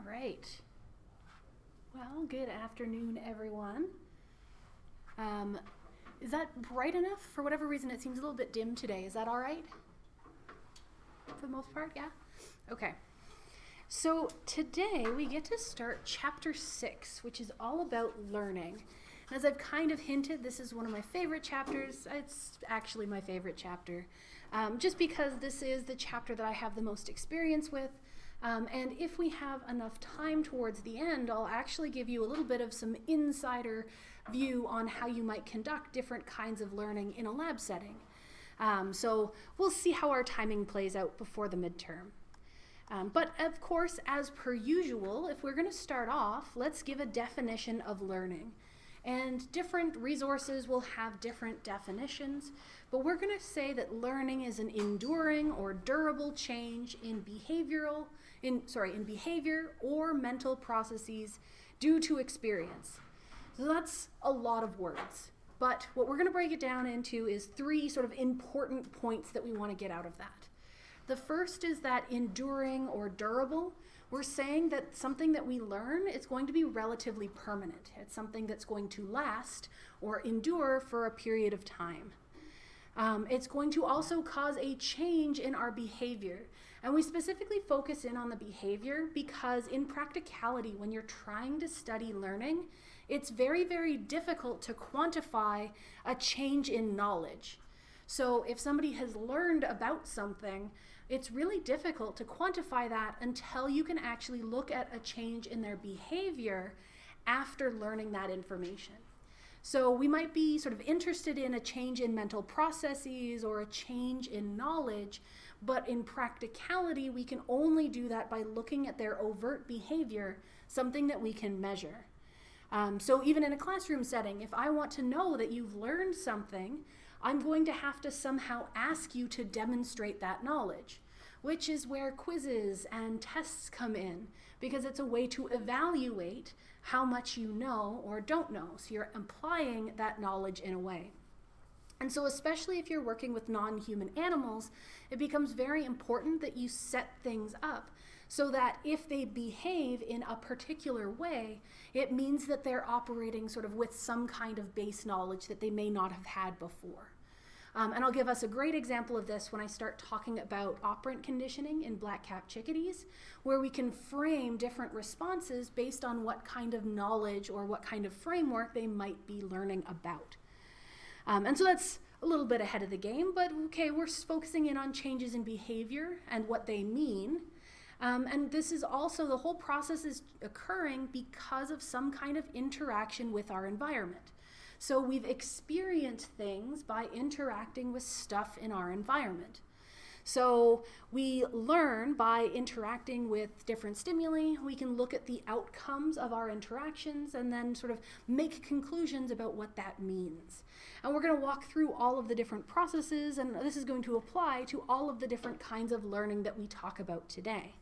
right. Well, good afternoon, everyone. Is that bright enough? For whatever reason, it seems a little bit dim today. Is that all right? For the most part, yeah? Okay. So today we get to start chapter 6, which is all about learning. And as I've kind of hinted, this is one of my favorite chapters. It's actually my favorite chapter, just because this is the chapter that I have the most experience with. And if we have enough time towards the end, I'll actually give you a little bit of some insider view on how you might conduct different kinds of learning in a lab setting. So we'll see how our timing plays out before the midterm. But of course, as per usual, if we're going to start off, let's give a definition of learning. And different resources will have different definitions, but we're going to say that learning is an enduring or durable change in behavior or mental processes due to experience. So that's a lot of words. But what we're going to break it down into is 3 sort of important points that we want to get out of that. The first is that enduring or durable, we're saying that something that we learn is going to be relatively permanent. It's something that's going to last or endure for a period of time. It's going to also cause a change in our behavior. And we specifically focus in on the behavior because in practicality, when you're trying to study learning, it's very, very difficult to quantify a change in knowledge. So if somebody has learned about something, it's really difficult to quantify that until you can actually look at a change in their behavior after learning that information. So we might be sort of interested in a change in mental processes or a change in knowledge, but in practicality, we can only do that by looking at their overt behavior, something that we can measure. So even in a classroom setting, if I want to know that you've learned something, I'm going to have to somehow ask you to demonstrate that knowledge, which is where quizzes and tests come in, because it's a way to evaluate how much you know or don't know. So you're applying that knowledge in a way. And so especially if you're working with non-human animals, it becomes very important that you set things up so that if they behave in a particular way, it means that they're operating sort of with some kind of base knowledge that they may not have had before. And I'll give us a great example of this when I start talking about operant conditioning in black-capped chickadees, where we can frame different responses based on what kind of knowledge or what kind of framework they might be learning about. And so that's a little bit ahead of the game, but okay, we're focusing in on changes in behavior and what they mean. And this is also, the whole process is occurring because of some kind of interaction with our environment. So we've experienced things by interacting with stuff in our environment. So we learn by interacting with different stimuli. We can look at the outcomes of our interactions and then sort of make conclusions about what that means. And we're going to walk through all of the different processes, and this is going to apply to all of the different kinds of learning that we talk about today.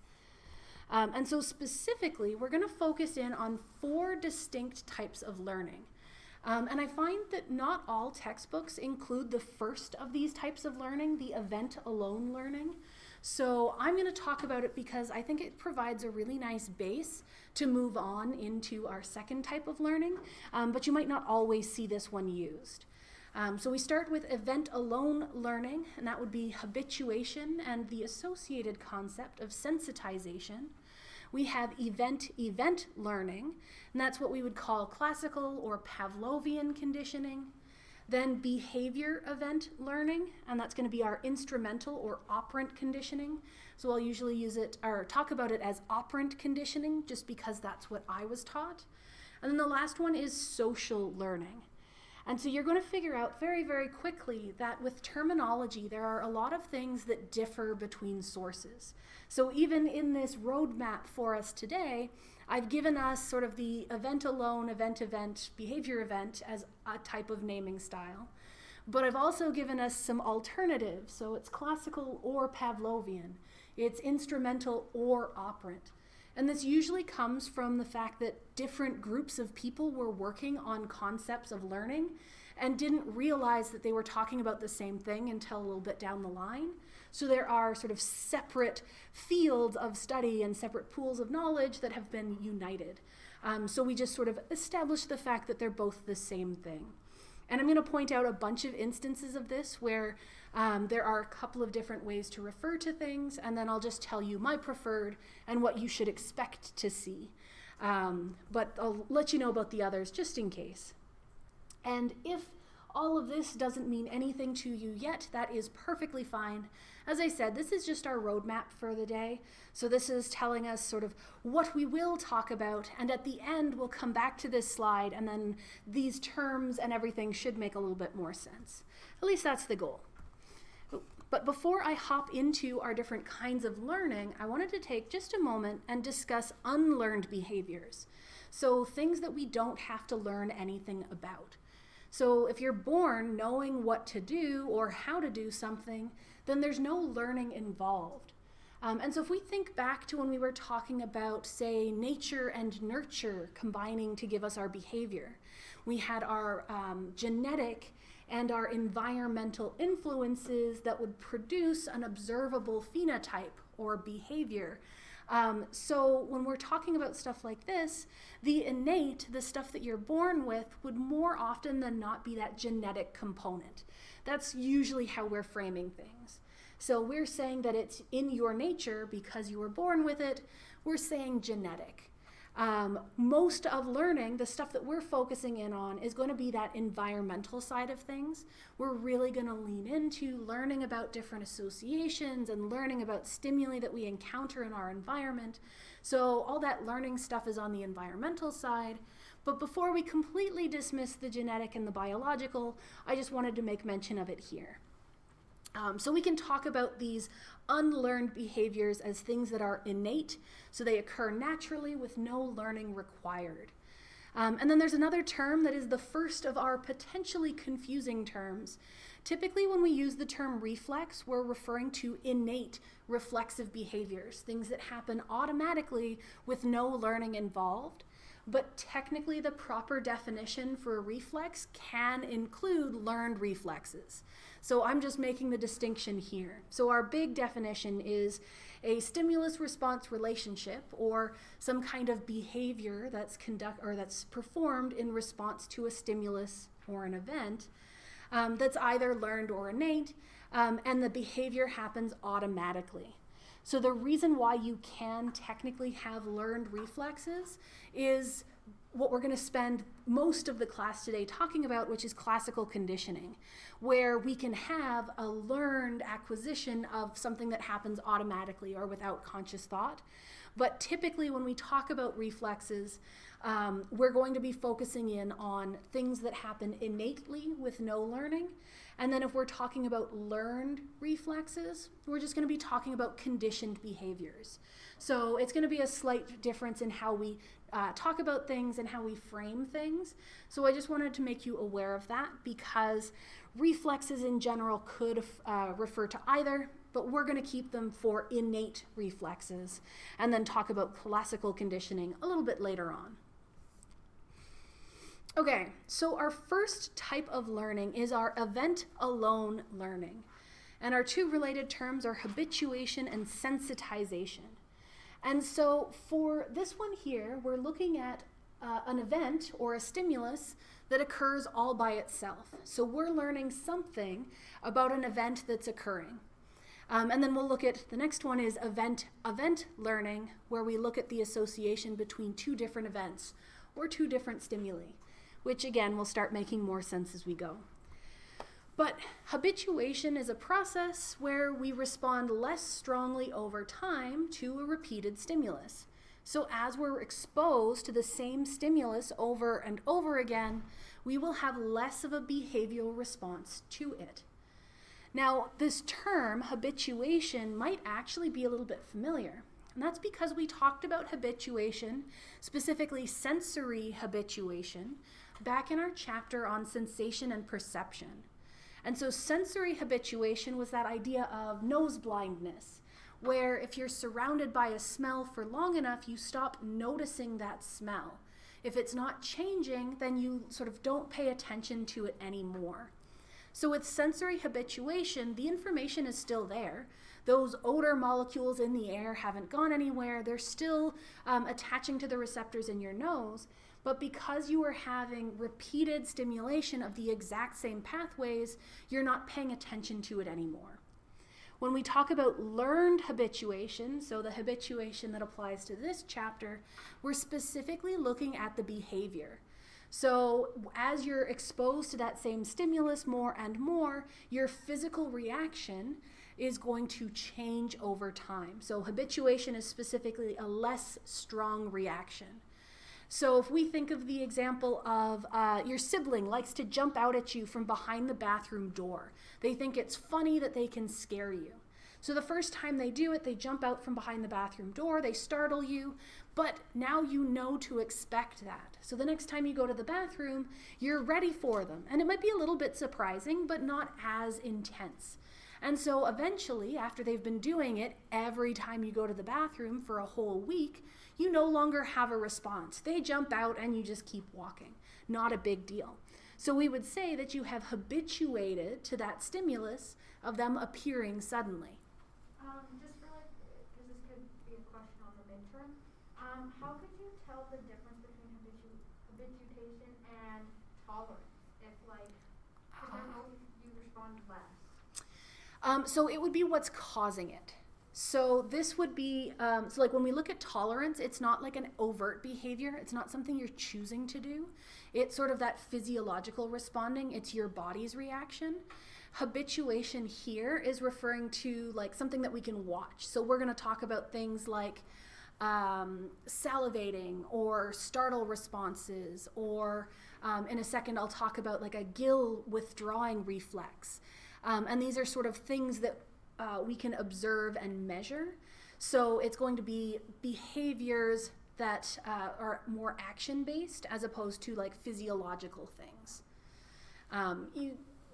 And so specifically, we're going to focus in on 4 distinct types of learning. And I find that not all textbooks include the first of these types of learning, the event-alone learning. So I'm going to talk about it because I think it provides a really nice base to move on into our second type of learning, but you might not always see this one used. So we start with event-alone learning, and that would be habituation and the associated concept of sensitization. We have event-event learning, and that's what we would call classical or Pavlovian conditioning. Then behavior event learning, and that's going to be our instrumental or operant conditioning. So I'll usually use it or talk about it as operant conditioning just because that's what I was taught. And then the last one is social learning. And so you're going to figure out very, very quickly that with terminology, there are a lot of things that differ between sources. So even in this roadmap for us today, I've given us sort of the event-alone, event-event, behavior event as a type of naming style. But I've also given us some alternatives. So it's classical or Pavlovian. It's instrumental or operant. And this usually comes from the fact that different groups of people were working on concepts of learning, and didn't realize that they were talking about the same thing until a little bit down the line. So there are sort of separate fields of study and separate pools of knowledge that have been united. So we just sort of established the fact that they're both the same thing. And I'm going to point out a bunch of instances of this where there are a couple of different ways to refer to things, and then I'll just tell you my preferred and what you should expect to see. But I'll let you know about the others just in case. And if all of this doesn't mean anything to you yet, that is perfectly fine. As I said, this is just our roadmap for the day. So this is telling us sort of what we will talk about, and at the end we'll come back to this slide, and then these terms and everything should make a little bit more sense. At least that's the goal. But before I hop into our different kinds of learning, I wanted to take just a moment and discuss unlearned behaviors. So things that we don't have to learn anything about. So if you're born knowing what to do or how to do something, then there's no learning involved. And so if we think back to when we were talking about, say, nature and nurture combining to give us our behavior, we had our genetic and our environmental influences that would produce an observable phenotype or behavior. So when we're talking about stuff like this, the innate, the stuff that you're born with, would more often than not be that genetic component. That's usually how we're framing things. So we're saying that it's in your nature because you were born with it. We're saying genetic. Most of learning, the stuff that we're focusing in on, is going to be that environmental side of things. We're really going to lean into learning about different associations and learning about stimuli that we encounter in our environment. So all that learning stuff is on the environmental side. But before we completely dismiss the genetic and the biological, I just wanted to make mention of it here. So we can talk about these unlearned behaviors as things that are innate, so they occur naturally with no learning required. And then there's another term that is the first of our potentially confusing terms. Typically when we use the term reflex, we're referring to innate reflexive behaviors, things that happen automatically with no learning involved. But technically the proper definition for a reflex can include learned reflexes. So I'm just making the distinction here. So our big definition is a stimulus-response relationship, or some kind of behavior that's performed in response to a stimulus or an event that's either learned or innate, and the behavior happens automatically. So the reason why you can technically have learned reflexes is what we're going to spend most of the class today talking about, which is classical conditioning, where we can have a learned acquisition of something that happens automatically or without conscious thought. But typically when we talk about reflexes, we're going to be focusing in on things that happen innately with no learning. And then if we're talking about learned reflexes, we're just going to be talking about conditioned behaviors. So it's going to be a slight difference in how we talk about things and how we frame things. So I just wanted to make you aware of that, because reflexes in general could refer to either, but we're going to keep them for innate reflexes and then talk about classical conditioning a little bit later on. Okay, so our first type of learning is our event-alone learning. And our two related terms are habituation and sensitization. And so for this one here, we're looking at an event or a stimulus that occurs all by itself. So we're learning something about an event that's occurring. And then we'll look at, the next one is event learning, where we look at the association between two different events or two different stimuli, which again will start making more sense as we go. But habituation is a process where we respond less strongly over time to a repeated stimulus. So as we're exposed to the same stimulus over and over again, we will have less of a behavioral response to it. Now, this term, habituation, might actually be a little bit familiar. And that's because we talked about habituation, specifically sensory habituation, back in our chapter on sensation and perception. And so sensory habituation was that idea of nose blindness, where if you're surrounded by a smell for long enough, you stop noticing that smell. If it's not changing, then you sort of don't pay attention to it anymore. So with sensory habituation, the information is still there. Those odor molecules in the air haven't gone anywhere. They're still attaching to the receptors in your nose. But because you are having repeated stimulation of the exact same pathways, you're not paying attention to it anymore. When we talk about learned habituation, so the habituation that applies to this chapter, we're specifically looking at the behavior. So as you're exposed to that same stimulus more and more, your physical reaction is going to change over time. So habituation is specifically a less strong reaction. So if we think of the example of your sibling likes to jump out at you from behind the bathroom door. They think it's funny that they can scare you. So the first time they do it, they jump out from behind the bathroom door, they startle you, but now you know to expect that. So the next time you go to the bathroom, you're ready for them. And it might be a little bit surprising, but not as intense. And so eventually, after they've been doing it every time you go to the bathroom for a whole week, you no longer have a response. They jump out and you just keep walking. Not a big deal. So we would say that you have habituated to that stimulus of them appearing suddenly. Just for like, because this could be a question on the midterm, how could you tell the difference between habituation and tolerance? If like, because I know you respond less. So it would be what's causing it. So this would be, so like when we look at tolerance, it's not like an overt behavior. It's not something you're choosing to do. It's sort of that physiological responding. It's your body's reaction. Habituation here is referring to like something that we can watch. So we're going to talk about things like salivating or startle responses, or in a second I'll talk about like a gill withdrawing reflex. And these are sort of things that we can observe and measure. So it's going to be behaviors that are more action-based as opposed to like physiological things.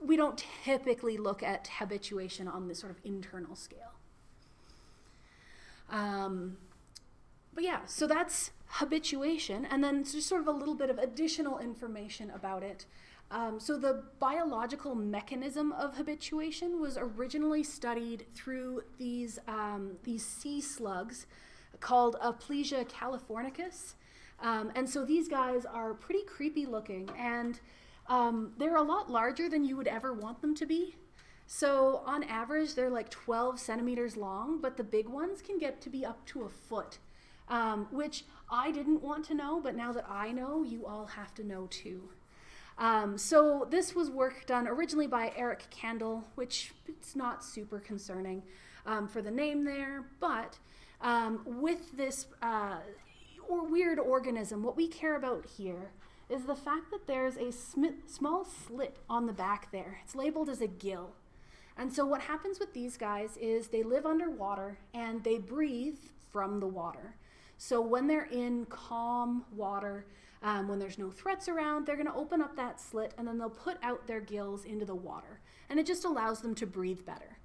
We don't typically look at habituation on this sort of internal scale. But yeah, so that's habituation, and then just sort of a little bit of additional information about it. So the biological mechanism of habituation was originally studied through these sea slugs called Aplysia californicus. And so these guys are pretty creepy looking, and they're a lot larger than you would ever want them to be. So on average, they're like 12 centimeters long, but the big ones can get to be up to a foot, which I didn't want to know, but now that I know, you all have to know too. So this was work done originally by Eric Kandel, which it's not super concerning for the name there, but with this weird organism, what we care about here is the fact that there's a small slit on the back there. It's labeled as a gill. And so what happens with these guys is they live underwater and they breathe from the water. So when they're in calm water, when there's no threats around, they're going to open up that slit and then they'll put out their gills into the water. And it just allows them to breathe better.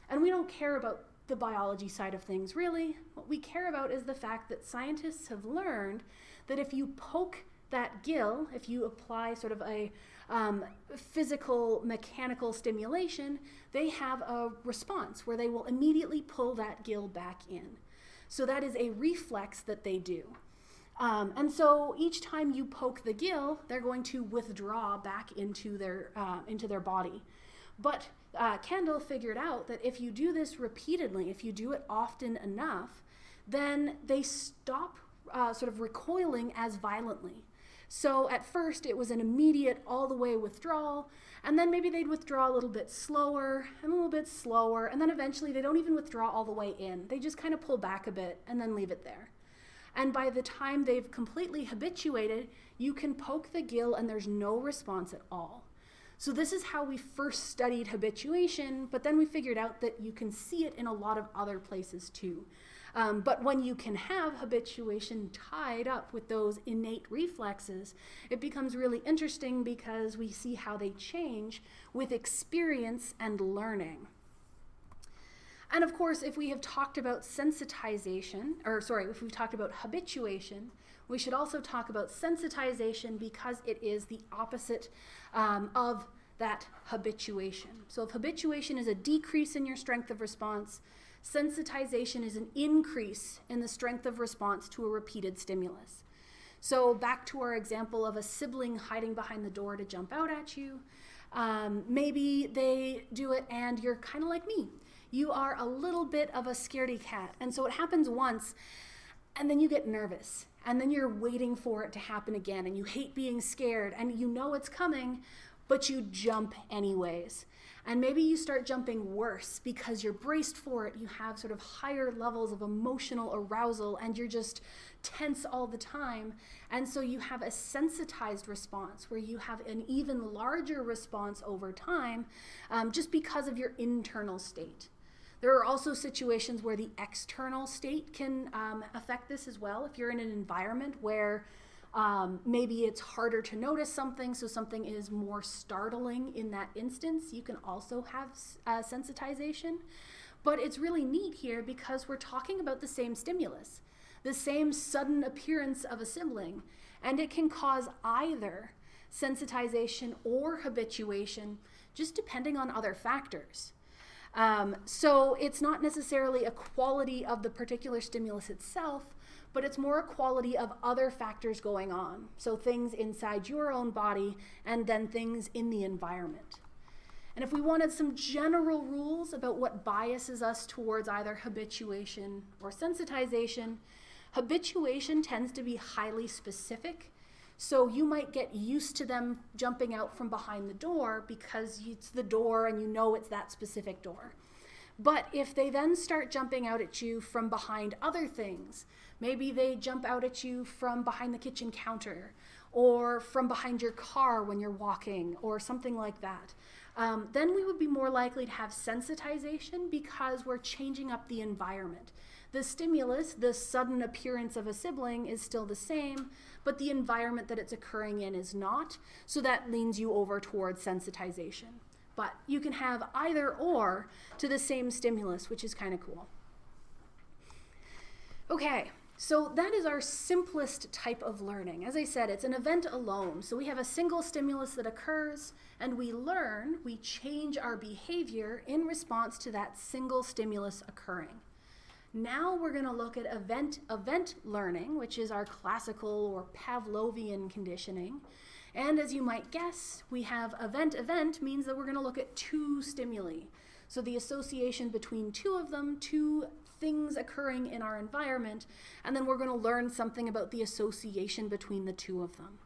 And we don't care about the biology side of things, really. What we care about is the fact that scientists have learned that if you poke that gill, if you apply sort of a physical, mechanical stimulation, they have a response where they will immediately pull that gill back in. So that is a reflex that they do. And so each time you poke the gill, they're going to withdraw back into their body. But Kandel figured out that if you do this repeatedly, if you do it often enough, then they stop sort of recoiling as violently. So at first it was an immediate all the way withdrawal, and then maybe they'd withdraw a little bit slower and a little bit slower, and then eventually they don't even withdraw all the way in. They just kind of pull back a bit and then leave it there. And by the time they've completely habituated, you can poke the gill and there's no response at all. So this is how we first studied habituation, but then we figured out that you can see it in a lot of other places too. But when you can have habituation tied up with those innate reflexes, it becomes really interesting because we see how they change with experience and learning. And of course, if we have talked about sensitization, if we've talked about habituation, we should also talk about sensitization because it is the opposite of that habituation. So if habituation is a decrease in your strength of response, sensitization is an increase in the strength of response to a repeated stimulus. So back to our example of a sibling hiding behind the door to jump out at you. Maybe they do it and you're kind of like me. You are a little bit of a scaredy cat. And so it happens once and then you get nervous and then you're waiting for it to happen again and you hate being scared and you know it's coming, but you jump anyways. And maybe you start jumping worse because you're braced for it. You have sort of higher levels of emotional arousal and you're just tense all the time. And so you have a sensitized response where you have an even larger response over time just because of your internal state. There are also situations where the external state can affect this as well. If you're in an environment where maybe it's harder to notice something, so something is more startling in that instance, you can also have sensitization. But it's really neat here because we're talking about the same stimulus, the same sudden appearance of a sibling, and it can cause either sensitization or habituation, just depending on other factors. So it's not necessarily a quality of the particular stimulus itself, but it's more a quality of other factors going on. So things inside your own body and then things in the environment. And if we wanted some general rules about what biases us towards either habituation or sensitization, habituation tends to be highly specific. So you might get used to them jumping out from behind the door because it's the door and you know it's that specific door. But if they then start jumping out at you from behind other things, maybe they jump out at you from behind the kitchen counter or from behind your car when you're walking or something like that, then we would be more likely to have sensitization because we're changing up the environment. The stimulus, the sudden appearance of a sibling, is still the same, but the environment that it's occurring in is not, so that leans you over towards sensitization. But you can have either or to the same stimulus, which is kind of cool. Okay, so that is our simplest type of learning. As I said, it's an event alone. So we have a single stimulus that occurs, and we learn, we change our behavior in response to that single stimulus occurring. Now we're going to look at event learning, which is our classical or Pavlovian conditioning. And as you might guess, we have event means that we're going to look at two stimuli. So the association between two of them, two things occurring in our environment, and then we're going to learn something about the association between the two of them.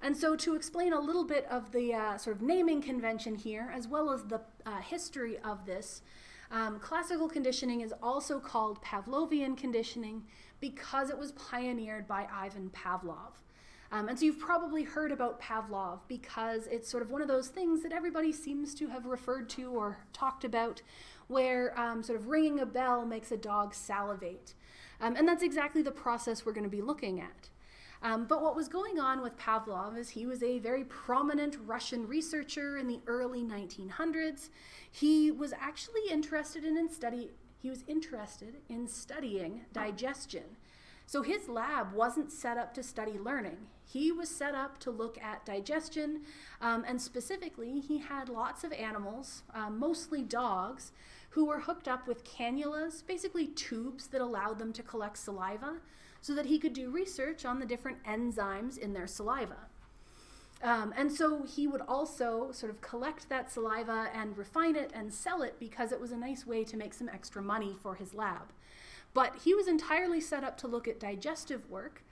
And so to explain a little bit of the sort of naming convention here, as well as the history of this, classical conditioning is also called Pavlovian conditioning because it was pioneered by Ivan Pavlov. And so you've probably heard about Pavlov because it's sort of one of those things that everybody seems to have referred to or talked about where sort of ringing a bell makes a dog salivate. And that's exactly the process we're going to be looking at. But what was going on with Pavlov is he was a very prominent Russian researcher in the early 1900s. He was actually interested in studying digestion. So his lab wasn't set up to study learning. He was set up to look at digestion, and specifically he had lots of animals, mostly dogs, who were hooked up with cannulas, basically tubes that allowed them to collect saliva, so that he could do research on the different enzymes in their saliva. And so he would also sort of collect that saliva and refine it and sell it because it was a nice way to make some extra money for his lab. But he was entirely set up to look at digestive work,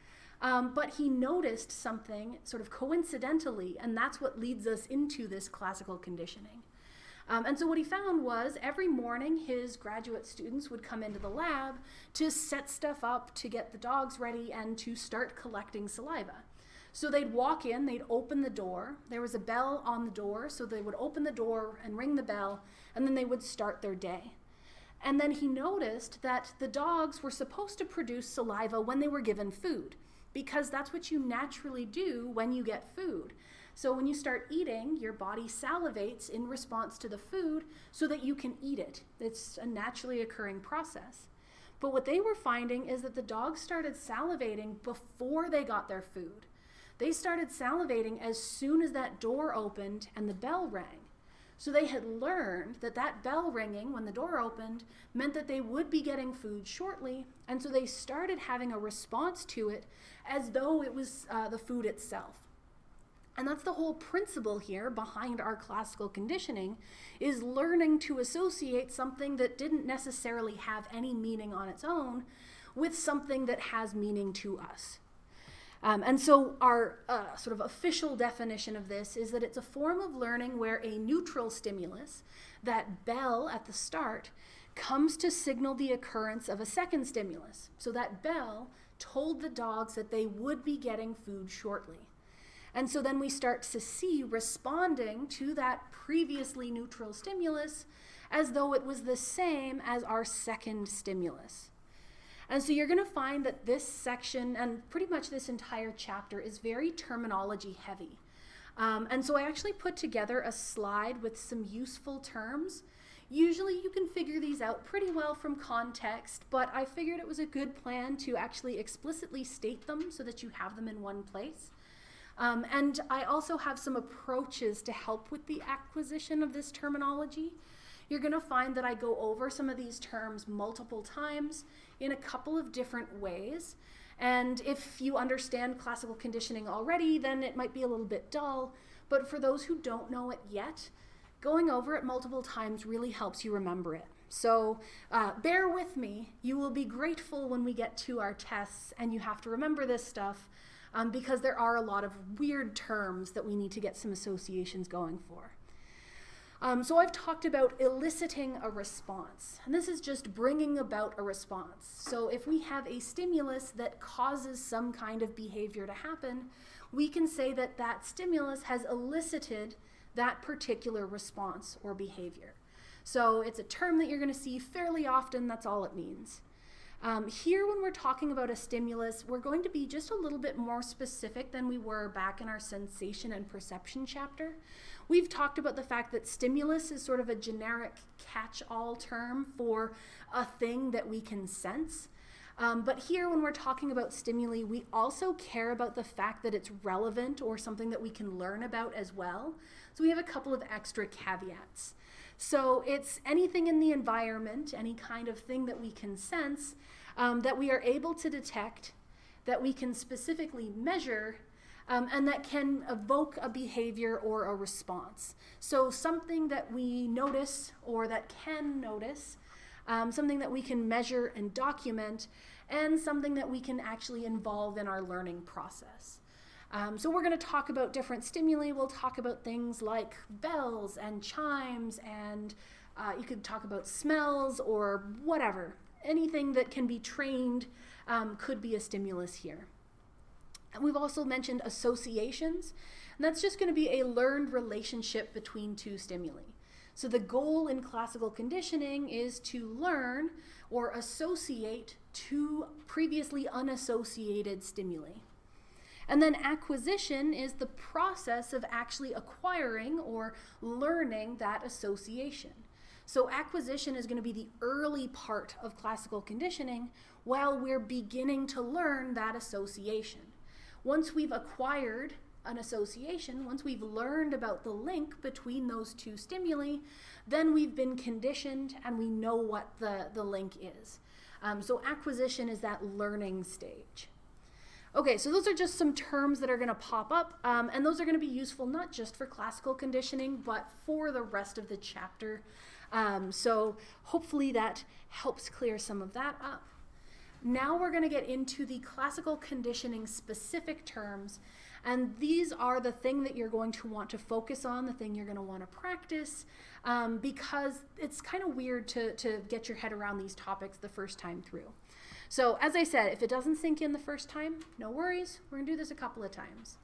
but he noticed something sort of coincidentally, and that's what leads us into this classical conditioning. And so what he found was every morning his graduate students would come into the lab to set stuff up, to get the dogs ready, and to start collecting saliva. So they'd walk in, they'd open the door, there was a bell on the door, so they would open the door and ring the bell, and then they would start their day. And then he noticed that the dogs were supposed to produce saliva when they were given food, because that's what you naturally do when you get food. So when you start eating, your body salivates in response to the food so that you can eat it. It's a naturally occurring process. But what they were finding is that the dogs started salivating before they got their food. They started salivating as soon as that door opened and the bell rang. So they had learned that that bell ringing when the door opened meant that they would be getting food shortly, and so they started having a response to it as though it was the food itself. And that's the whole principle here behind our classical conditioning, is learning to associate something that didn't necessarily have any meaning on its own with something that has meaning to us. And so our sort of official definition of this is that it's a form of learning where a neutral stimulus, that bell at the start, comes to signal the occurrence of a second stimulus. So that bell told the dogs that they would be getting food shortly. And so then we start to see responding to that previously neutral stimulus as though it was the same as our second stimulus. And so you're going to find that this section, and pretty much this entire chapter, is very terminology heavy. And so I actually put together a slide with some useful terms. Usually you can figure these out pretty well from context, but I figured it was a good plan to actually explicitly state them so that you have them in one place. And I also have some approaches to help with the acquisition of this terminology. You're going to find that I go over some of these terms multiple times in a couple of different ways. And if you understand classical conditioning already, then it might be a little bit dull. But for those who don't know it yet, going over it multiple times really helps you remember it. So bear with me. You will be grateful when we get to our tests and you have to remember this stuff because there are a lot of weird terms that we need to get some associations going for. So I've talked about eliciting a response, and this is just bringing about a response. So if we have a stimulus that causes some kind of behavior to happen, we can say that that stimulus has elicited that particular response or behavior. So it's a term that you're going to see fairly often, that's all it means. Here, when we're talking about a stimulus, we're going to be just a little bit more specific than we were back in our sensation and perception chapter. We've talked about the fact that stimulus is sort of a generic catch-all term for a thing that we can sense. But here, when we're talking about stimuli, we also care about the fact that it's relevant or something that we can learn about as well. So we have a couple of extra caveats. So it's anything in the environment, any kind of thing that we can sense, that we are able to detect, that we can specifically measure, and that can evoke a behavior or a response. So something that we notice or that can notice, something that we can measure and document, and something that we can actually involve in our learning process. So we're going to talk about different stimuli. We'll talk about things like bells and chimes, and you could talk about smells or whatever. Anything that can be trained could be a stimulus here. And we've also mentioned associations, and that's just going to be a learned relationship between two stimuli. So the goal in classical conditioning is to learn or associate two previously unassociated stimuli. And then acquisition is the process of actually acquiring or learning that association. So acquisition is going to be the early part of classical conditioning while we're beginning to learn that association. Once we've acquired an association, once we've learned about the link between those two stimuli, then we've been conditioned and we know what the link is. So acquisition is that learning stage. Okay, so those are just some terms that are going to pop up, and those are going to be useful not just for classical conditioning, but for the rest of the chapter. So hopefully that helps clear some of that up. Now we're going to get into the classical conditioning specific terms, and these are the thing that you're going to want to focus on, the thing you're going to want to practice, because it's kind of weird to get your head around these topics the first time through. So as I said, if it doesn't sink in the first time, no worries. We're going to do this a couple of times.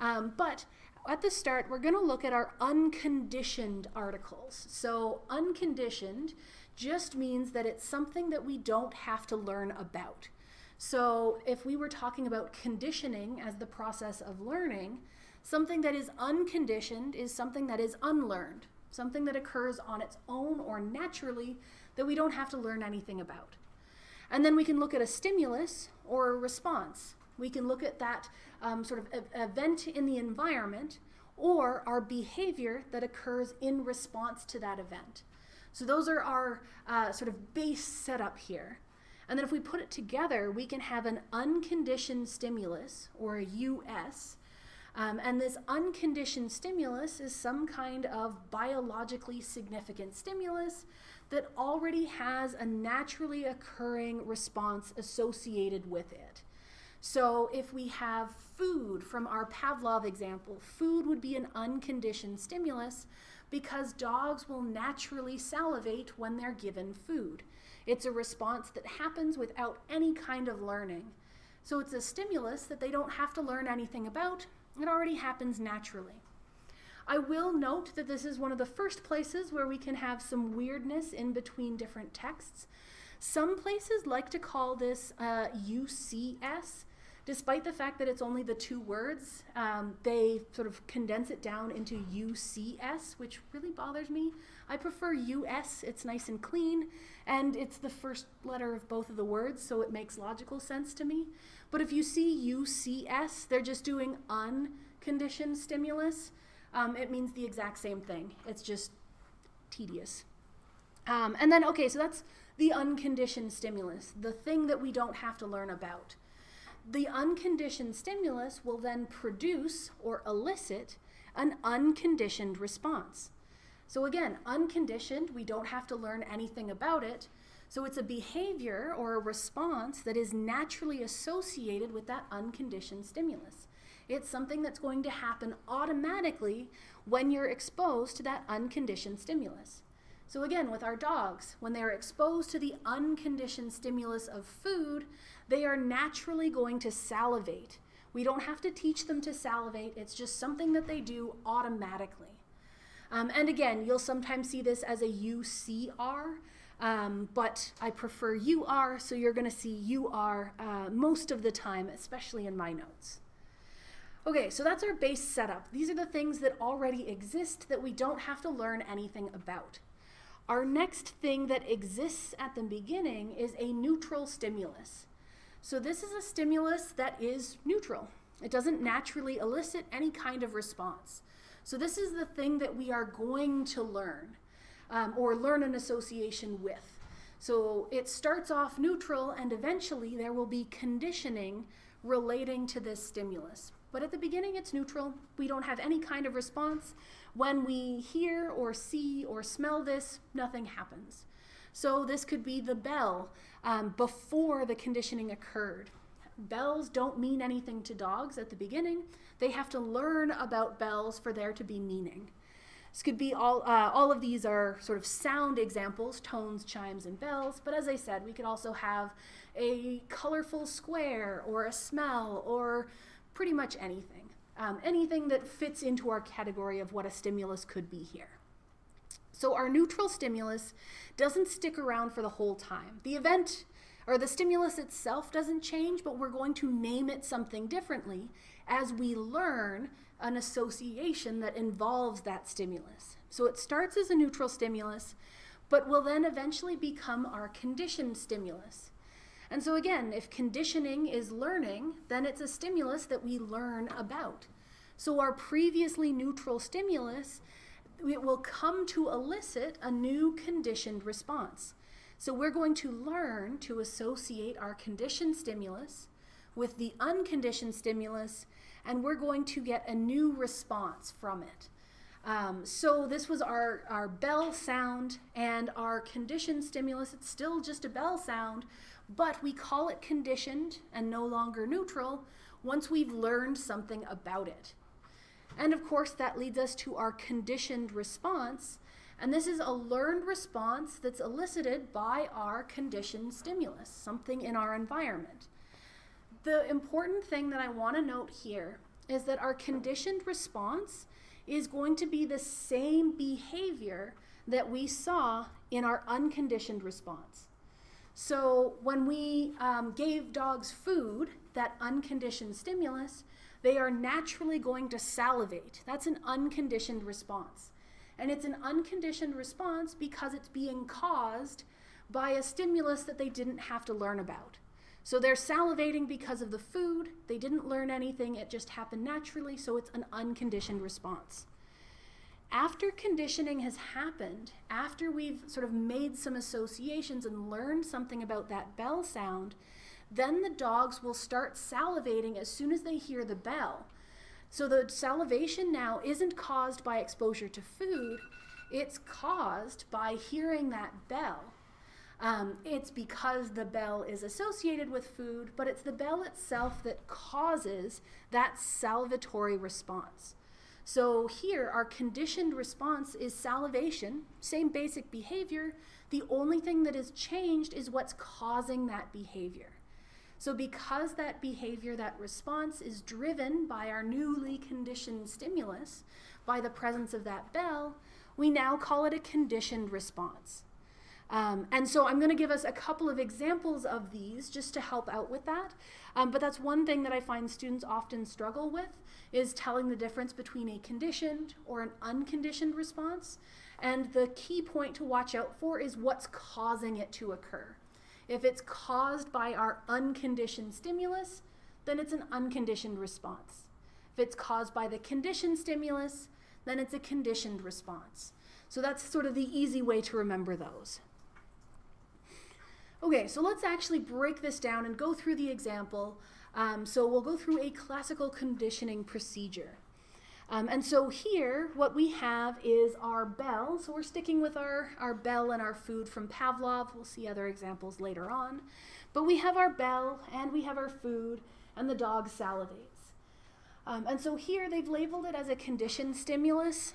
But at the start, we're going to look at our unconditioned articles. So unconditioned just means that it's something that we don't have to learn about. So if we were talking about conditioning as the process of learning, Something that is unconditioned is something that is unlearned, something that occurs on its own or naturally that we don't have to learn anything about. And then we can look at a stimulus or a response. We can look at that sort of event in the environment or our behavior that occurs in response to that event. So those are our sort of base setup here. And then if we put it together, we can have an unconditioned stimulus, or a US. And this unconditioned stimulus is some kind of biologically significant stimulus that already has a naturally occurring response associated with it. So if we have food from our Pavlov example, food would be an unconditioned stimulus because dogs will naturally salivate when they're given food. It's a response that happens without any kind of learning. So it's a stimulus that they don't have to learn anything about. It already happens naturally. I will note that this is one of the first places where we can have some weirdness in between different texts. Some places like to call this UCS. Despite the fact that it's only the two words, they sort of condense it down into UCS, which really bothers me. I prefer US, it's nice and clean, and it's the first letter of both of the words, so it makes logical sense to me. But if you see UCS, they're just doing unconditioned stimulus. It means the exact same thing. It's just tedious. And then, okay, so that's the unconditioned stimulus, the thing that we don't have to learn about. The unconditioned stimulus will then produce or elicit an unconditioned response. So again, unconditioned, we don't have to learn anything about it. So it's a behavior or a response that is naturally associated with that unconditioned stimulus. It's something that's going to happen automatically when you're exposed to that unconditioned stimulus. So again, with our dogs, when they're exposed to the unconditioned stimulus of food, they are naturally going to salivate. We don't have to teach them to salivate. It's just something that they do automatically. And again, you'll sometimes see this as a UCR, but I prefer UR, so you're going to see UR most of the time, especially in my notes. Okay, so that's our base setup. These are the things that already exist that we don't have to learn anything about. Our next thing that exists at the beginning is a neutral stimulus. So this is a stimulus that is neutral. It doesn't naturally elicit any kind of response. So this is the thing that we are going to learn or learn an association with. So it starts off neutral and eventually there will be conditioning relating to this stimulus. But at the beginning it's neutral. We don't have any kind of response. When we hear or see or smell this, nothing happens. So this could be the bell before the conditioning occurred. Bells don't mean anything to dogs at the beginning. They have to learn about bells for there to be meaning. This could be all of these are sort of sound examples, tones, chimes, and bells. But as I said, we could also have a colorful square or a smell or pretty much anything. Anything that fits into our category of what a stimulus could be here. So our neutral stimulus doesn't stick around for the whole time. The event or the stimulus itself doesn't change, but we're going to name it something differently as we learn an association that involves that stimulus. So it starts as a neutral stimulus, but will then eventually become our conditioned stimulus. And so again, if conditioning is learning, then it's a stimulus that we learn about. So our previously neutral stimulus, it will come to elicit a new conditioned response. So we're going to learn to associate our conditioned stimulus with the unconditioned stimulus, and we're going to get a new response from it. So this was our bell sound and our conditioned stimulus. It's still just a bell sound, but we call it conditioned and no longer neutral once we've learned something about it. And of course, that leads us to our conditioned response. And this is a learned response that's elicited by our conditioned stimulus, something in our environment. The important thing that I want to note here is that our conditioned response is going to be the same behavior that we saw in our unconditioned response. So when we gave dogs food, that unconditioned stimulus, they are naturally going to salivate. That's an unconditioned response. And it's an unconditioned response because it's being caused by a stimulus that they didn't have to learn about. So they're salivating because of the food. They didn't learn anything. It just happened naturally, so it's an unconditioned response. After conditioning has happened, after we've sort of made some associations and learned something about that bell sound, then the dogs will start salivating as soon as they hear the bell. So the salivation now isn't caused by exposure to food, it's caused by hearing that bell. It's because the bell is associated with food, but it's the bell itself that causes that salivatory response. So here, our conditioned response is salivation, same basic behavior. The only thing that is changed is what's causing that behavior. So because that behavior, that response is driven by our newly conditioned stimulus, by the presence of that bell, we now call it a conditioned response. And so I'm going to give us a couple of examples of these just to help out with that. But that's one thing that I find students often struggle with, is telling the difference between a conditioned or an unconditioned response. And the key point to watch out for is what's causing it to occur. If it's caused by our unconditioned stimulus, then it's an unconditioned response. If it's caused by the conditioned stimulus, then it's a conditioned response. So that's sort of the easy way to remember those. Okay, so let's actually break this down and go through the example. So we'll go through a classical conditioning procedure. And so here, what we have is our bell. So we're sticking with our bell and our food from Pavlov. We'll see other examples later on. But we have our bell and we have our food, and the dog salivates. And so here they've labeled it as a conditioned stimulus.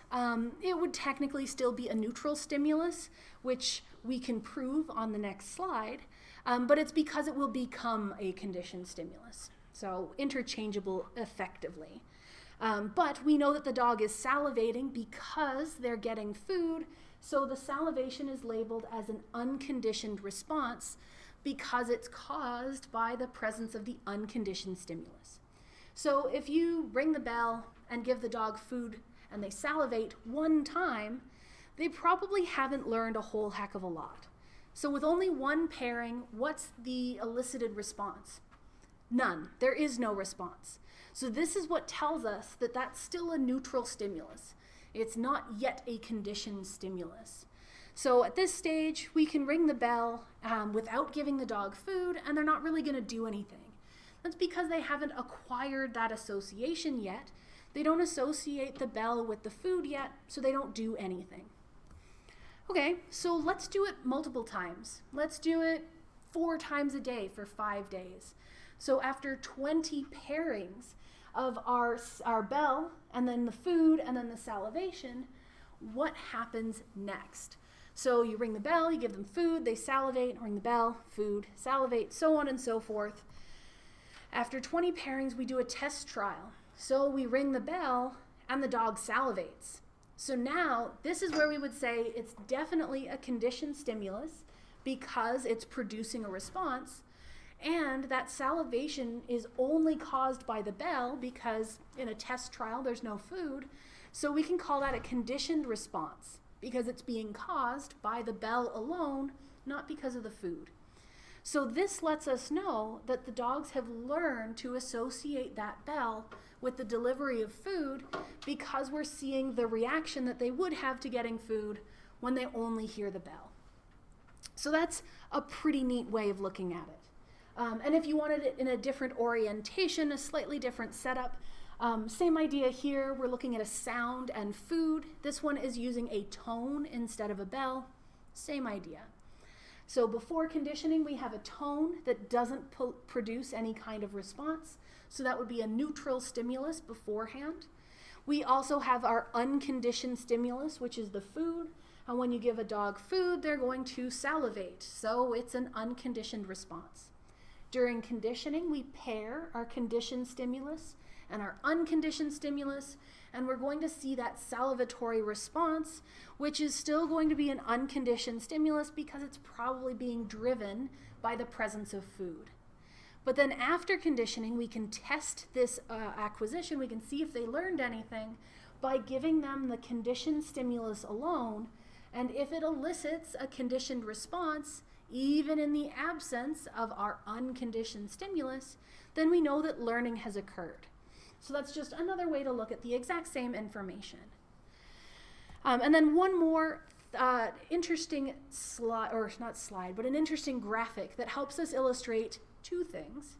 It would technically still be a neutral stimulus, which we can prove on the next slide, but it's because it will become a conditioned stimulus. So interchangeable effectively. But we know that the dog is salivating because they're getting food, so the salivation is labeled as an unconditioned response because it's caused by the presence of the unconditioned stimulus. So if you ring the bell and give the dog food and they salivate one time, they probably haven't learned a whole heck of a lot. So with only one pairing, what's the elicited response? None. There is no response. So this is what tells us that that's still a neutral stimulus. It's not yet a conditioned stimulus. So at this stage, we can ring the bell without giving the dog food, and they're not really going to do anything. That's because they haven't acquired that association yet. They don't associate the bell with the food yet, so they don't do anything. Okay, so let's do it multiple times. Let's do it 4 times a day for 5 days. So after 20 pairings of our bell, and then the food, and then the salivation, what happens next? So you ring the bell, you give them food, they salivate, ring the bell, food, salivate, so on and so forth. After 20 pairings, we do a test trial. So we ring the bell, and the dog salivates. So now, this is where we would say it's definitely a conditioned stimulus because it's producing a response, and that salivation is only caused by the bell because in a test trial there's no food, so we can call that a conditioned response because it's being caused by the bell alone, not because of the food. So this lets us know that the dogs have learned to associate that bell with the delivery of food because we're seeing the reaction that they would have to getting food when they only hear the bell. So that's a pretty neat way of looking at it. And if you wanted it in a different orientation, a slightly different setup, same idea here. We're looking at a sound and food. This one is using a tone instead of a bell. Same idea. So before conditioning, we have a tone that doesn't produce any kind of response. So that would be a neutral stimulus beforehand. We also have our unconditioned stimulus, which is the food. And when you give a dog food, they're going to salivate. So it's an unconditioned response. During conditioning, we pair our conditioned stimulus and our unconditioned stimulus, and we're going to see that salivatory response, which is still going to be an unconditioned stimulus because it's probably being driven by the presence of food. But then after conditioning, we can test this acquisition. We can see if they learned anything by giving them the conditioned stimulus alone. And if it elicits a conditioned response, even in the absence of our unconditioned stimulus, then we know that learning has occurred. So that's just another way to look at the exact same information. And then one more interesting slide, or not slide, but an interesting graphic that helps us illustrate two things.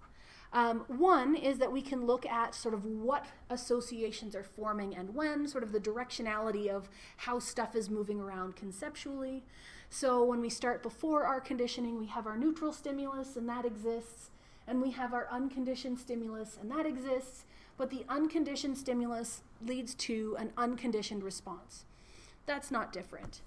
One is that we can look at sort of what associations are forming and when, sort of the directionality of how stuff is moving around conceptually. So when we start before our conditioning, we have our neutral stimulus and that exists, and we have our unconditioned stimulus and that exists, but the unconditioned stimulus leads to an unconditioned response. That's not different.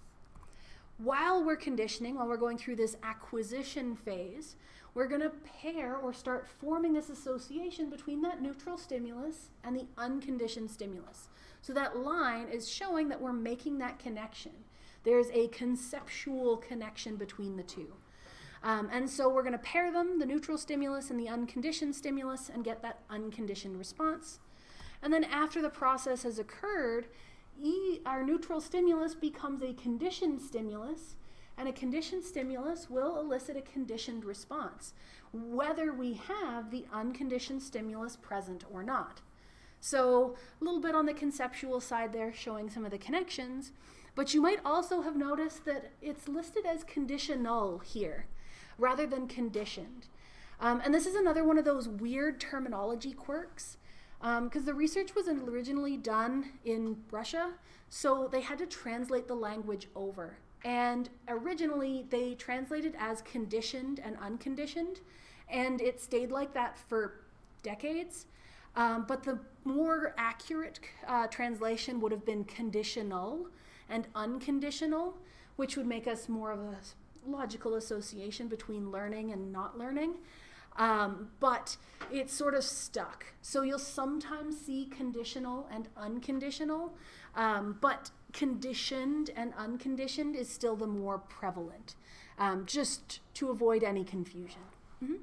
While we're conditioning, while we're going through this acquisition phase, we're going to pair or start forming this association between that neutral stimulus and the unconditioned stimulus. So that line is showing that we're making that connection. There's a conceptual connection between the two. And so we're going to pair them, the neutral stimulus and the unconditioned stimulus, and get that unconditioned response. And then after the process has occurred, our neutral stimulus becomes a conditioned stimulus, and a conditioned stimulus will elicit a conditioned response, whether we have the unconditioned stimulus present or not. So a little bit on the conceptual side there, showing some of the connections, but you might also have noticed that it's listed as conditional here, rather than conditioned. And this is another one of those weird terminology quirks, because the research was originally done in Russia, so they had to translate the language over. And originally they translated as conditioned and unconditioned, and it stayed like that for decades. But the more accurate translation would have been conditional and unconditional, which would make us more of a logical association between learning and not learning. But it's sort of stuck. So you'll sometimes see conditional and unconditional, but conditioned and unconditioned is still the more prevalent, just to avoid any confusion. Mm-hmm.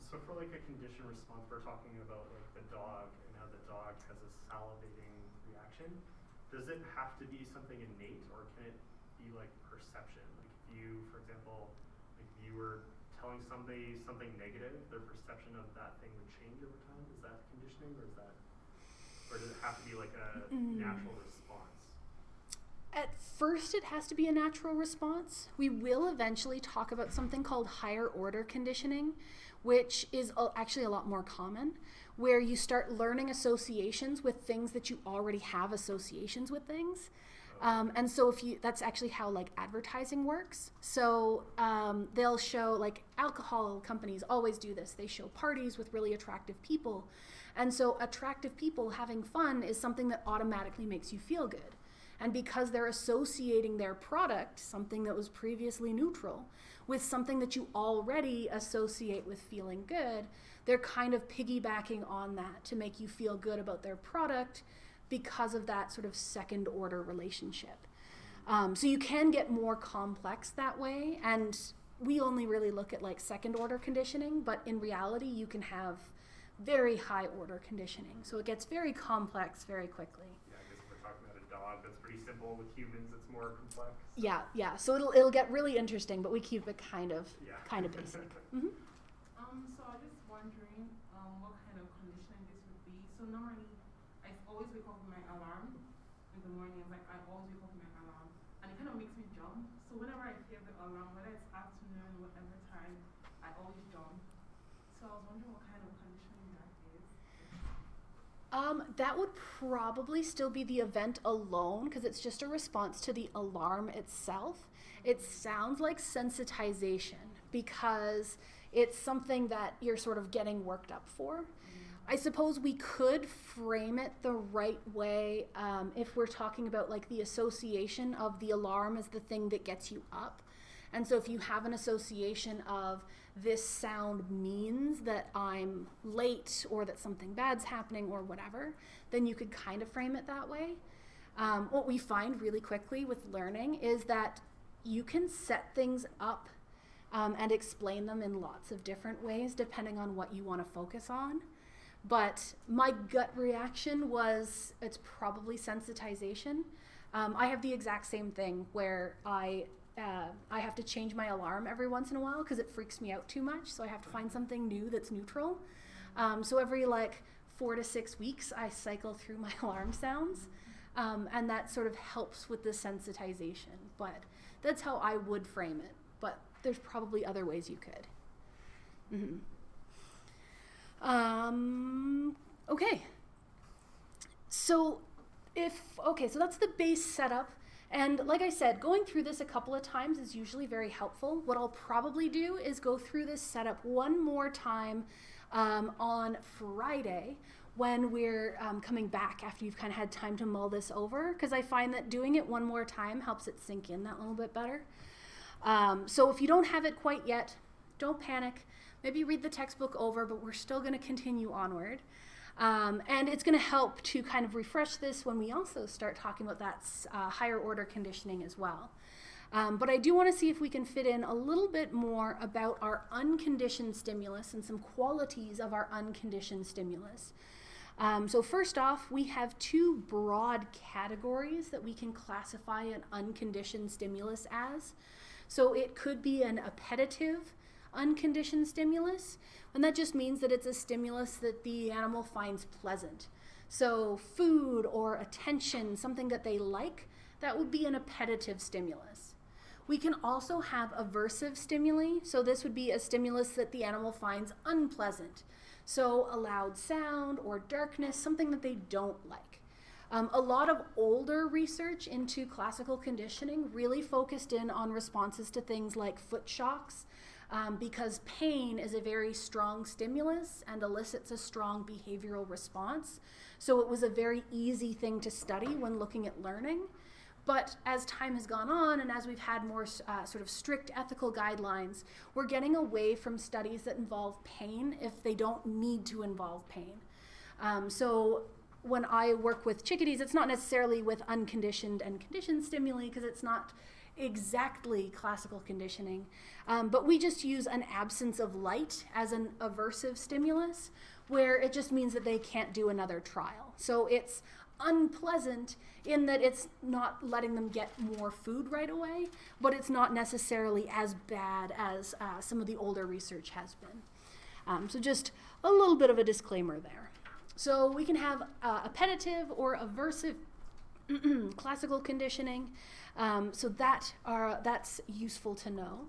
So for like a conditioned response, we're talking about like the dog and how the dog has a salivating reaction. Does it have to be something innate, or can it be like perception? Like if you, for example, like if you were telling somebody something negative, their perception of that thing would change over time. Is that conditioning, or does it have to be like a natural response? At first, it has to be a natural response. We will eventually talk about something called higher order conditioning, which is actually a lot more common, where you start learning associations with things that you already have associations with things. And so that's actually how like advertising works. So they'll show, like alcohol companies always do this. They show parties with really attractive people. And so attractive people having fun is something that automatically makes you feel good. And because they're associating their product, something that was previously neutral, with something that you already associate with feeling good, they're kind of piggybacking on that to make you feel good about their product because of that sort of second order relationship. So you can get more complex that way, and we only really look at like second order conditioning, but in reality you can have very high order conditioning. So it gets very complex very quickly. Yeah, I guess if we're talking about a dog, that's pretty simple. With humans, it's more complex. Yeah. So it'll get really interesting, but we keep it kind of basic. Mm-hmm. So I was just wondering what kind of conditioning this would be. So normally, I always wake up with my alarm in the morning. I always wake up with my alarm, and it kind of makes me jump. So whenever I hear the alarm, whether it's afternoon, whatever time, I always jump. So I was wondering what kind of conditioning that is. That would probably still be the event alone, because it's just a response to the alarm itself. It sounds like sensitization because it's something that you're sort of getting worked up for. I suppose we could frame it the right way if we're talking about like the association of the alarm as the thing that gets you up. And so if you have an association of this sound means that I'm late or that something bad's happening or whatever, then you could kind of frame it that way. What we find really quickly with learning is that you can set things up and explain them in lots of different ways depending on what you want to focus on. But my gut reaction was it's probably sensitization. I have the exact same thing where I have to change my alarm every once in a while because it freaks me out too much. So I have to find something new that's neutral. So every 4 to 6 weeks, I cycle through my alarm sounds. And that sort of helps with the sensitization. But that's how I would frame it. But there's probably other ways you could. Okay. So that's the base setup. And like I said, going through this a couple of times is usually very helpful. What I'll probably do is go through this setup one more time on Friday when we're coming back after you've kind of had time to mull this over, because I find that doing it one more time helps it sink in that little bit better. So if you don't have it quite yet, don't panic. Maybe read the textbook over, but we're still going to continue onward. And it's going to help to kind of refresh this when we also start talking about that higher order conditioning as well. But I do want to see if we can fit in a little bit more about our unconditioned stimulus and some qualities of our unconditioned stimulus. So first off, we have two broad categories that we can classify an unconditioned stimulus as. So it could be an appetitive unconditioned stimulus, and that just means that it's a stimulus that the animal finds pleasant. So food or attention, something that they like, that would be an appetitive stimulus. We can also have aversive stimuli, so this would be a stimulus that the animal finds unpleasant. So a loud sound or darkness, something that they don't like. A lot of older research into classical conditioning really focused in on responses to things like foot shocks, because pain is a very strong stimulus and elicits a strong behavioral response. So it was a very easy thing to study when looking at learning. But as time has gone on and as we've had more sort of strict ethical guidelines, we're getting away from studies that involve pain if they don't need to involve pain. So when I work with chickadees, it's not necessarily with unconditioned and conditioned stimuli because it's not exactly classical conditioning, but we just use an absence of light as an aversive stimulus where it just means that they can't do another trial. So it's unpleasant in that it's not letting them get more food right away, but it's not necessarily as bad as some of the older research has been. So just a little bit of a disclaimer there. So we can have appetitive or aversive classical conditioning. So that's useful to know.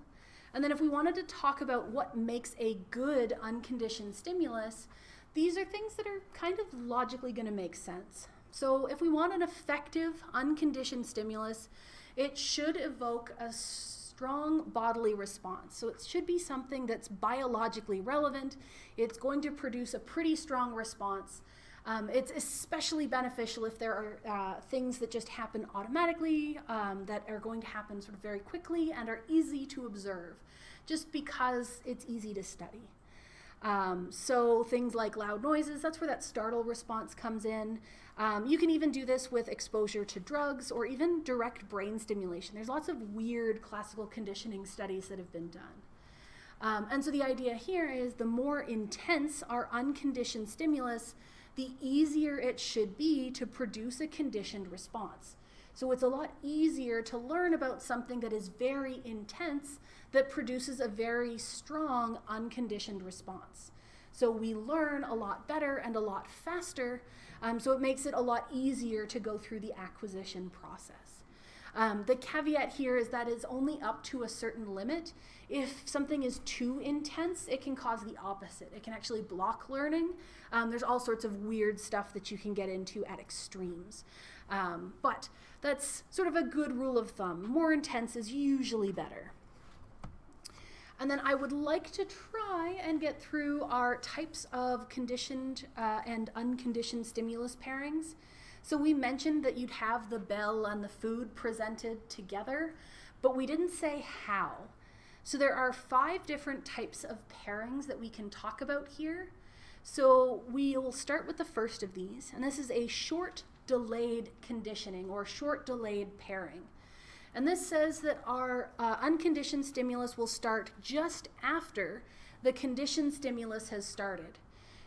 And then if we wanted to talk about what makes a good unconditioned stimulus, these are things that are kind of logically going to make sense. So if we want an effective unconditioned stimulus, it should evoke a strong bodily response. So it should be something that's biologically relevant. It's going to produce a pretty strong response. It's especially beneficial if there are things that just happen automatically, that are going to happen sort of very quickly and are easy to observe, just because it's easy to study. So things like loud noises, that's where that startle response comes in. You can even do this with exposure to drugs or even direct brain stimulation. There's lots of weird classical conditioning studies that have been done. And so the idea here is the more intense our unconditioned stimulus, the easier it should be to produce a conditioned response. So it's a lot easier to learn about something that is very intense that produces a very strong unconditioned response. So we learn a lot better and a lot faster, so it makes it a lot easier to go through the acquisition process. The caveat here is that is only up to a certain limit. If something is too intense, it can cause the opposite. It can actually block learning. There's all sorts of weird stuff that you can get into at extremes. But that's sort of a good rule of thumb. More intense is usually better. And then I would like to try and get through our types of conditioned and unconditioned stimulus pairings. So we mentioned that you'd have the bell and the food presented together, but we didn't say how. So there are 5 different types of pairings that we can talk about here. So we'll start with the first of these, and this is a short delayed conditioning or short delayed pairing. And this says that our unconditioned stimulus will start just after the conditioned stimulus has started.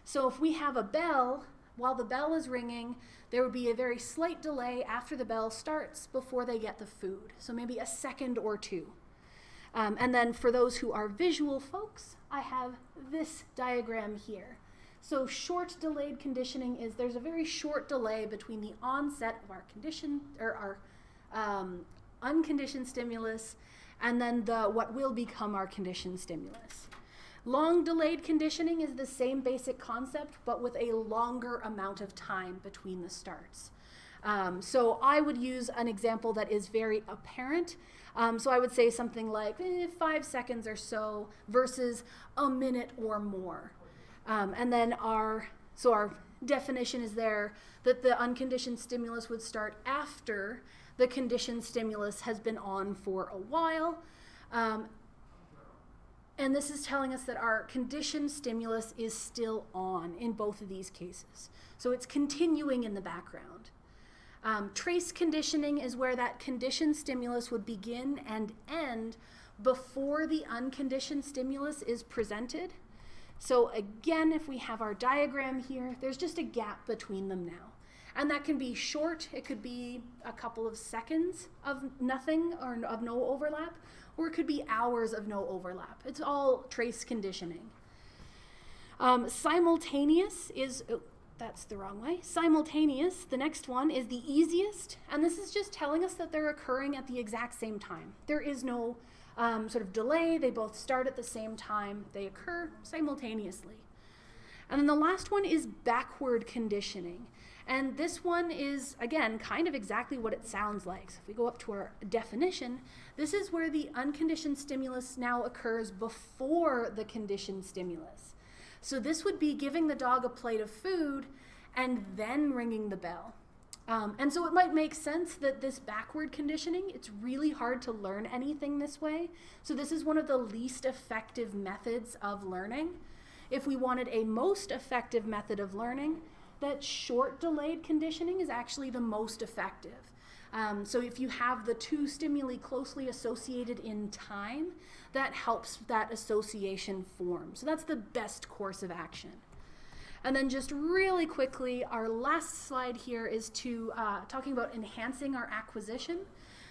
So if we have a bell, while the bell is ringing, there would be a very slight delay after the bell starts before they get the food. So maybe a second or two. And then for those who are visual folks, I have this diagram here. So short delayed conditioning is there's a very short delay between the onset of our condition or our unconditioned stimulus and then what will become our conditioned stimulus. Long delayed conditioning is the same basic concept, but with a longer amount of time between the starts. So I would use an example that is very apparent. So I would say something like 5 seconds or so versus a minute or more. And then our definition is there that the unconditioned stimulus would start after the conditioned stimulus has been on for a while. And this is telling us that our conditioned stimulus is still on in both of these cases. So it's continuing in the background. Trace conditioning is where that conditioned stimulus would begin and end before the unconditioned stimulus is presented. So again, if we have our diagram here, there's just a gap between them now. And that can be short, it could be a couple of seconds of nothing or of no overlap, or it could be hours of no overlap. It's all trace conditioning. Simultaneous is, that's the wrong way. Simultaneous, the next one, is the easiest, and this is just telling us that they're occurring at the exact same time. There is no sort of delay, they both start at the same time, they occur simultaneously. And then the last one is backward conditioning. And this one is, again, kind of exactly what it sounds like. So if we go up to our definition, this is where the unconditioned stimulus now occurs before the conditioned stimulus. So this would be giving the dog a plate of food and then ringing the bell. And so it might make sense that this backward conditioning, it's really hard to learn anything this way. So this is one of the least effective methods of learning. If we wanted a most effective method of learning, that short delayed conditioning is actually the most effective. So if you have the two stimuli closely associated in time, that helps that association form. So that's the best course of action. And then just really quickly, our last slide here is to talking about enhancing our acquisition.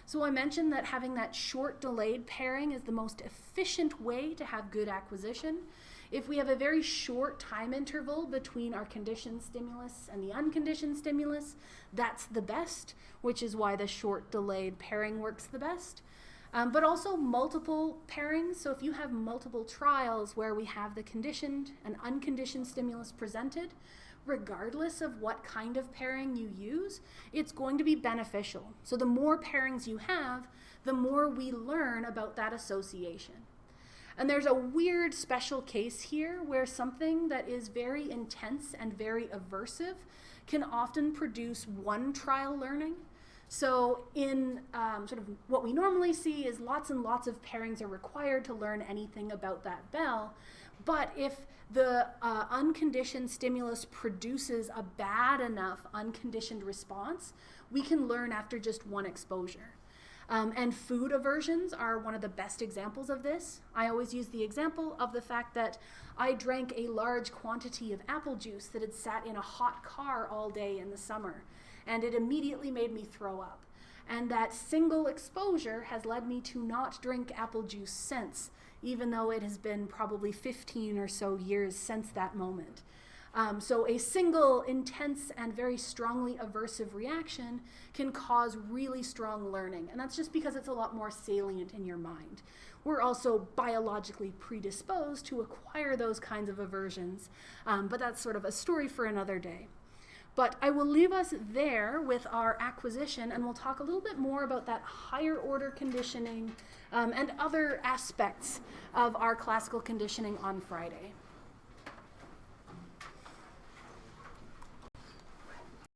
So I mentioned that having that short delayed pairing is the most efficient way to have good acquisition. If we have a very short time interval between our conditioned stimulus and the unconditioned stimulus, that's the best, which is why the short delayed pairing works the best. But also multiple pairings. So if you have multiple trials where we have the conditioned and unconditioned stimulus presented, regardless of what kind of pairing you use, it's going to be beneficial. So the more pairings you have, the more we learn about that association. And there's a weird special case here where something that is very intense and very aversive can often produce one trial learning. So in sort of what we normally see is lots and lots of pairings are required to learn anything about that bell. But if the unconditioned stimulus produces a bad enough unconditioned response, we can learn after just one exposure. And food aversions are one of the best examples of this. I always use the example of the fact that I drank a large quantity of apple juice that had sat in a hot car all day in the summer, and it immediately made me throw up. And that single exposure has led me to not drink apple juice since, even though it has been probably 15 or so years since that moment. So a single intense and very strongly aversive reaction can cause really strong learning, and that's just because it's a lot more salient in your mind. We're also biologically predisposed to acquire those kinds of aversions, but that's sort of a story for another day. But I will leave us there with our acquisition, and we'll talk a little bit more about that higher order conditioning and other aspects of our classical conditioning on Friday.